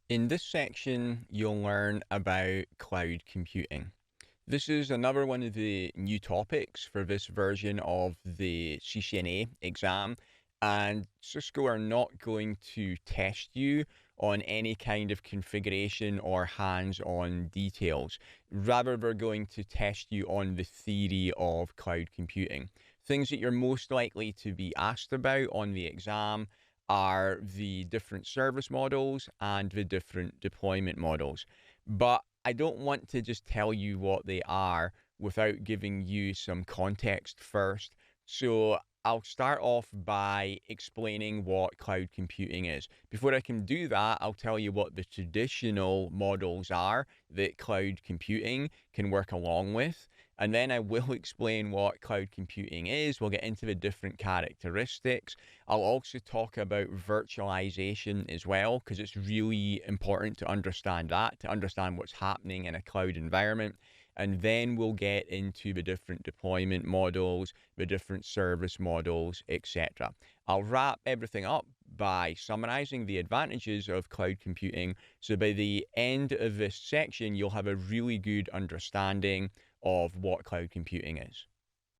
In this section, you'll learn about cloud computing. This is another one of the new topics for this version of the CCNA exam, and Cisco are not going to test you on any kind of configuration or hands-on details. Rather, they're going to test you on the theory of cloud computing. Things that you're most likely to be asked about on the exam are the different service models and the different deployment models. But I don't want to just tell you what they are without giving you some context first. So I'll start off by explaining what cloud computing is. Before I can do that, I'll tell you what the traditional models are that cloud computing can work along with. And then I will explain what cloud computing is. We'll get into the different characteristics. I'll also talk about virtualization as well, because it's really important to understand that, to understand what's happening in a cloud environment. And then we'll get into the different deployment models, the different service models, etc. I'll wrap everything up by summarizing the advantages of cloud computing. So by the end of this section, you'll have a really good understanding of what cloud computing is.